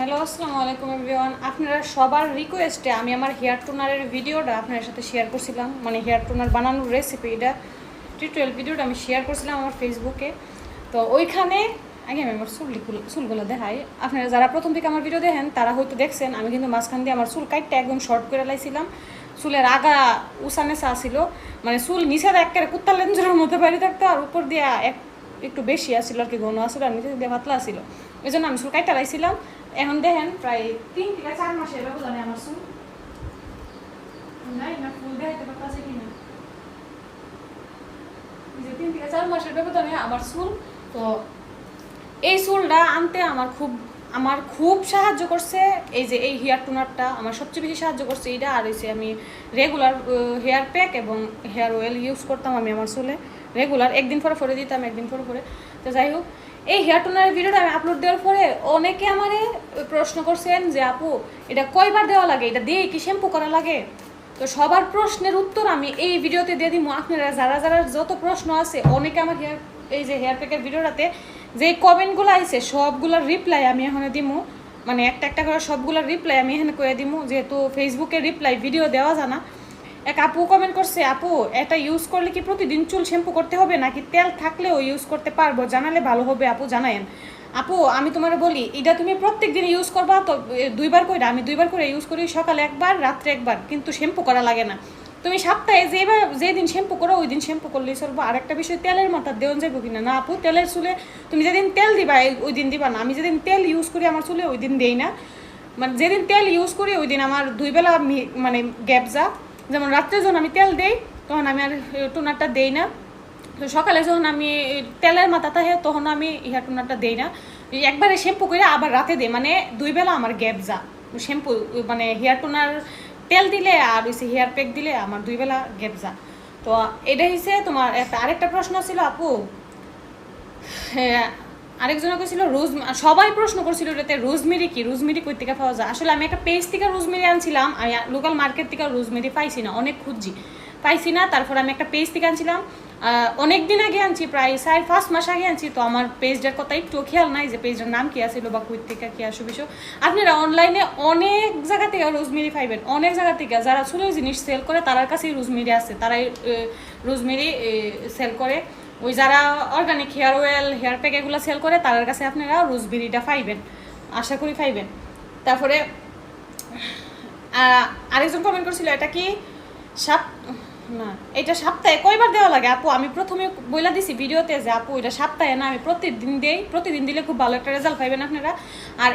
Hello, আসসালামু আলাইকুম everyone. আপনারা সবার রিকোয়েস্টে আমি আমার হেয়ার টোনারের ভিডিওটা আপনাদের সাথে শেয়ার করছিলাম, মানে হেয়ার টোনার বানানোর রেসিপি, এটা টিউটোরিয়াল ভিডিওটা আমি শেয়ার করছিলাম আমার ফেসবুকে। তো ওইখানে আগে আমি আমার চুলগুলো দেখাই। আপনারা যারা প্রথম থেকে আমার ভিডিও দেখেন তারা হয়তো দেখছেন আমি কিন্তু মাঝখান দিয়ে আমার চুল কাটটা একদম শর্ট করে লাইছিলাম। চুলের আগা উঁচা নেচা ছিল, মানে চুল নিচে একেবারে কুত্তার লেঞ্জের মধ্যে বাইরে থাকতো, আর উপর দিয়ে একটু বেশি আসছিল আর কি, ঘন আসছিল, আর নিচে দিয়ে পাতলা আসছিল। ওই জন্য আমি চুল কাটটা লাইছিলাম। এখন দেখেন প্রায় 3 থেকে 4 মাসের ব্যবধানে আমার চুল নাই না ফুল দেখাইতে পারতেছে কিনা, 3 থেকে 4 মাসের ব্যবধানে আমার চুল। তো এই চুলটা আনতে আমার খুব সাহায্য করছে এই যে এই হেয়ার টোনারটা, আমার সবচেয়ে বেশি সাহায্য করছে এইটা। আর হচ্ছে আমি রেগুলার হেয়ার প্যাক এবং হেয়ার অয়েল ইউজ করতাম আমি আমার চুলে রেগুলার, একদিন পরে দিতাম, একদিন পরে। তো যাই হোক, এই হেয়ার টোনারের ভিডিওটা আমি আপলোড দেওয়ার পরে অনেকে আমারে প্রশ্ন করছেন যে আপু এটা কয়বার দেওয়া লাগে, এটা দিয়ে কি শ্যাম্পু করা লাগে। তো সবার প্রশ্নের উত্তর আমি এই ভিডিওতে দিয়ে দিব। আপনারা যারা যত প্রশ্ন আছে, অনেকে আমার এই যে হেয়ার প্যাকের ভিডিওটাতে যে কমেন্টগুলো আইছে সবগুলোর রিপ্লাই আমি এখানে দিব, মানে একটা করে সবগুলোর রিপ্লাই আমি এখানে করে দিব, যেহেতু ফেসবুকে রিপ্লাই ভিডিও দেওয়া যায় না। এক আপু কমেন্ট করছে, আপু এটা ইউজ করলে কি প্রতিদিন চুল শ্যাম্পু করতে হবে নাকি তেল থাকলেও ইউজ করতে পারবো, জানালে ভালো হবে আপু, জানায়েন। আপু আমি তোমার বলি, এটা তুমি প্রত্যেক দিন ইউজ করবা তো 2বার করে, আমি 2বার করে ইউজ করি, সকালে একবার রাত্রে একবার, কিন্তু শ্যাম্পু করা লাগে না। তুমি সপ্তাহে যেদিন শ্যাম্পু করো ওই দিন শ্যাম্পু করলেই চলবো। আর একটা বিষয়, তেলের মাথা দেওয়া যাবো কিনা না আপু, তেলের চুলে তুমি যেদিন তেল দিবা ওই দিন দিবা না। আমি যেদিন তেল ইউজ করি আমার চুলে ওই দিন দেই না, মানে যেদিন তেল ইউজ করি ওই দিন আমার 2 বেলা মানে গ্যাপ যা। যেমন রাত্রে যখন আমি তেল দেই তখন আমি আর টোনারটা দেই না। তো সকালে যখন আমি তেলের মাথা থাকে তখন আমি হেয়ার টোনারটা দেই না, একবারে শ্যাম্পু করে আবার রাতে দেই, মানে 2 বেলা আমার গ্যাপ যা। শ্যাম্পু মানে হেয়ার টোনার তেল দিলে আর হচ্ছে হেয়ার প্যাক দিলে আমার 2 বেলা গ্যাপ যা। তো এটা হচ্ছে তোমার আরেকটা প্রশ্ন ছিল আপু, হ্যাঁ আরেকজনে কইছিল সবাই প্রশ্ন করছিল এটাতে রোজমেরি কি, রোজমেরি কই থেকে পাওয়া যায়। আসলে আমি একটা পেজ থেকে রোজমেরি আনছিলাম, আমি লোকাল মার্কেট থেকে রোজমেরি পাইছি না, অনেক খুঁজছি পাইছি না। তারপর আমি একটা পেজ থেকে আনছিলাম, অনেক দিন আগে আনছি, প্রায় 4-5 মাস আগে আনছি। তো আমার পেজটার কথা একটু খেয়াল নাই যে পেজটার নাম কি আছিল বা কই থেকে কি আসো বিষয়। আপনারা অনলাইনে অনেক জায়গা থেকে রোজমেরি পাইবেন, অনেক জায়গা থেকে যারা চুলের জিনিস সেল করে তার কাছেই রোজমেরি আছে, তারাই রোজমেরি সেল করে। ওই যারা organic hair oil hair pack এগুলো সেল করে তার কাছে আপনারা রোজবেরিটা পাইবেন, আশা করি পাইবেন। তারপরে আরেকজন কমেন্ট করছিল এটা কি না এটা সপ্তাহে কয়বার দেওয়া লাগে আপু। আমি প্রথমে বইলা দিছি ভিডিওতে যে আপু এটা সপ্তাহে না, আমি প্রতিদিন দিলে খুব ভালো একটা রেজাল্ট পাইবেন আপনারা। আর